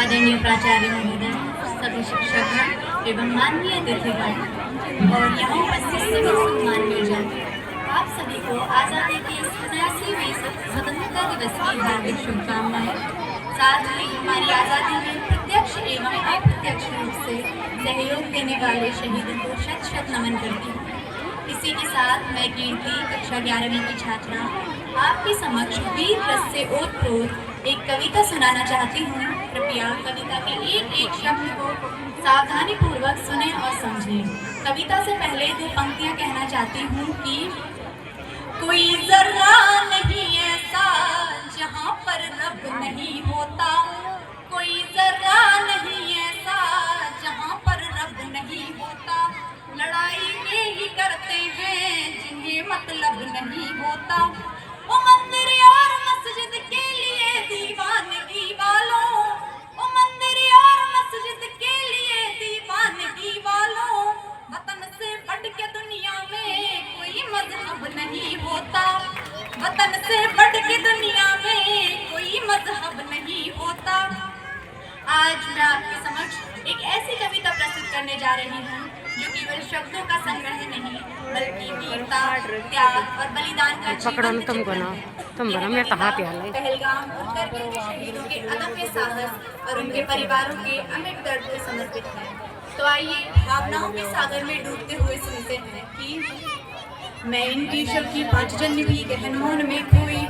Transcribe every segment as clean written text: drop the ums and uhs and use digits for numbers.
आदरणीय प्राचार्य महोदय, सभी शिक्षक एवं माननीय अतिथिगण और यहाँ उपस्थित सभी सम्माननीय जन, आप सभी को आज़ादी के 87वें स्वतंत्रता दिवस की हार्दिक शुभकामनाएं। साथ ही हमारी आज़ादी में प्रत्यक्ष एवं अप्रत्यक्ष रूप से सहयोग देने वाले शहीदों को शत शत नमन करती हूँ। इसी के साथ मैं कीर्ति कक्षा 11वीं की छात्रा आपके समक्ष वीर रस से ओतप्रोत एक कविता सुनाना चाहती हूँ। कृपया कविता के एक एक शब्द को सावधानी पूर्वक सुने और समझें। कविता से पहले दो पंक्तियाँ कहना चाहती हूँ कि कोई जर्रा नहीं ऐसा जहाँ पर रब नहीं होता, कोई जर्रा नहीं ऐसा जहाँ पर रब नहीं होता, लड़ाई वे ही करते हैं जिन्हें मतलब नहीं होता। ओ मंदिर और मस्जिद के लिए दीवानगी वालों, ओ मंदिर और मस्जिद के लिए दीवानगी वालों, वतन से बढ़ के दुनिया में कोई मजहब नहीं होता, वतन से बढ़ के दुनिया में कोई मजहब नहीं होता। आज मैं आपके समक्ष एक ऐसी कविता प्रस्तुत करने जा रही हूँ जो केवल शब्दों का संग्रह नहीं बल्कि वीरता, त्याग और बलिदान का जीवन चित्रण है। पहलगाम और करगिल के शहीदों के अदम्य साहस और उनके परिवारों के अमिट दर्द को समर्पित है। तो आइए भावनाओं के सागर में डूबते हुए सुनते हैं कि मैं इनकी शब की 5 जनवरी गहन मौन में खोई,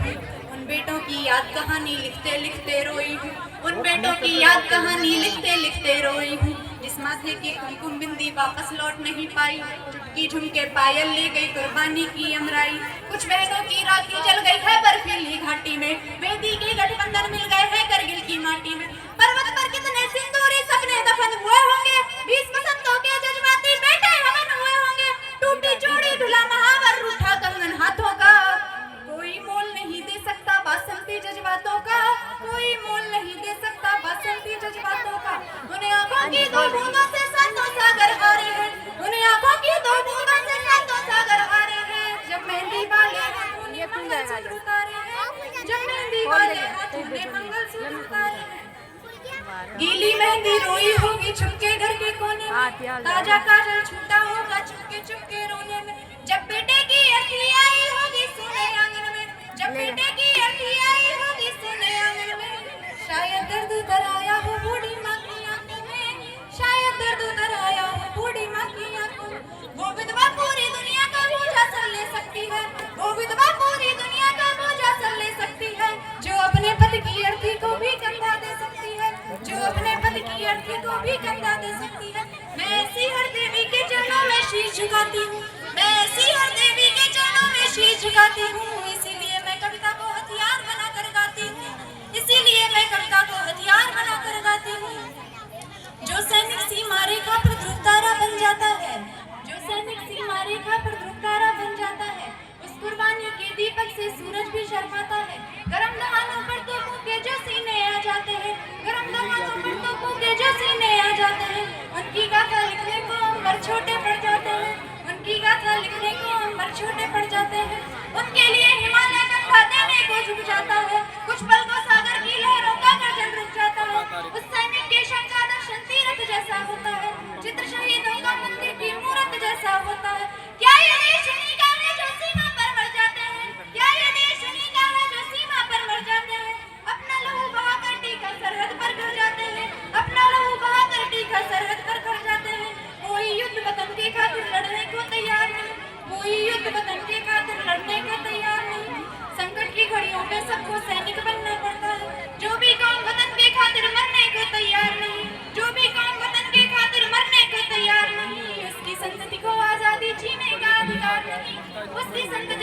उन बेटों की याद कहानी लिखते लिखते रोई हूँ, उन बेटों की याद कहानी लिखते लिखते रोई हूँ, जिस माथे की कुमकुम बिंदी वापस लौट नहीं पाई, चुटकी झुमके पायल ले गई कुर्बानी की अमराई। कुछ बहनों की राखी जल गई है बर्फीली घाटी में, बेदी के गठबंधन मिल गए हैं करगिल की माटी में। पर्वत पर कितने सिंदूरी सपने दफन हुए होंगे, 20 बसंतों के जज्बाती बेटे हवन हुए होंगे, टूटी जोड़ी ढुला महावर रूठा कंगन हाथों का, कोई मोल नहीं दे सकता बासंती जज्बातों का, कोई मोल नहीं दे सकता बासंती जज्बातों का। उन्हें आंखों की दो बूंदों से सातों सागर हारे हैं, उन्हें आंखों की दो बूंदों से सातों सागर हारे हैं। जब मेहंदी वाले हाथों ने मंगलसूत्र उतारे हैं, जब मेहंदी वाले हाथों ने मंगलसूत्र उतारे हैं, गीली मेहंदी रोई होगी छुपके घर के कोने में, ताजा काजल छूटा होगा चुपके चुपके रोने में। जब बेटे की अर्थी आई होगी सोने आंगन में, जब बेटे की अर्थी आई होगी सोने आंगन में, शायद दर्द उतर आया हो बूढ़ी माँ की आंखों में, शायद दर्द उतर आया हो बूढ़ी माँ की आंखों में। वो विधवा पूरी दुनिया का बोझा सर ले सकती है, वो विधवा पूरी दुनिया का बोझा सर ले सकती है, जो अपने पति की अर्थी को भी कंधा दे सकती है, जो अपने पति की अर्थी को भी कंधा दे सकती है। मैं ऐसी हर देवी के चरणों में शीश झुकाती हूँ, मैं ऐसी हर देवी के चरणों में शीश झुकाती हूँ, इसीलिए मैं कविता को हथियार बनाकर गाती हूँ, इसीलिए मैं कविता को हथियार बनाकर गाती हूँ। जो सैनिक सीमा रेखा पर ध्रुव तारा बन जाता है, जो सैनिक सीमा रेखा पर ध्रुव तारा बन जाता है, उस कुर्बानी के दीपक से सूरज भी शर्माता है। गरम दहानों पर तोपों के जो सीने आ जाते हैं, गरम दहानों पर तोपों के जो सीने आ जाते हैं, उनकी गाथा लिखने को अंबर छोटे पड़ जाते हैं, उनकी गाथा लिखने को अंबर छोटे पड़ जाते हैं। उनके लिए हिमालय कंधा देने को झुक जाता है, कुछ पल को सागर की लहरों का गर्जन रुक जाता है। उस सैनिक के शव का दर्शन तीरथ जैसा होता है, चित्र शहीदों का मंदिर की मूरत जैसा होता है। क्या ये देश उन्हीं का है जो सीमा पर मर जाते हैं, क्या ये देश उन्हीं का है जो सीमा पर मर जाते हैं, अपना लहू बहाकर टीका सरहद पर घर जाते हैं, अपना लहू बहाकर टीका सरहद पर घर जाते हैं। कोई युद्ध वतन के खातिर लड़ने को तैयार नहीं, कोई युद्ध वतन के खातिर लड़ने को तैयार नहीं। संकट की घड़ियों में सबको सैनिक बनना पड़ता है, जो भी कौम वतन के खातिर मरने को तैयार नहीं, जो भी कौम वतन के खातिर मरने को तैयार नहीं, उसकी संतति को आजादी जीने का अधिकार नहीं, उसकी संतति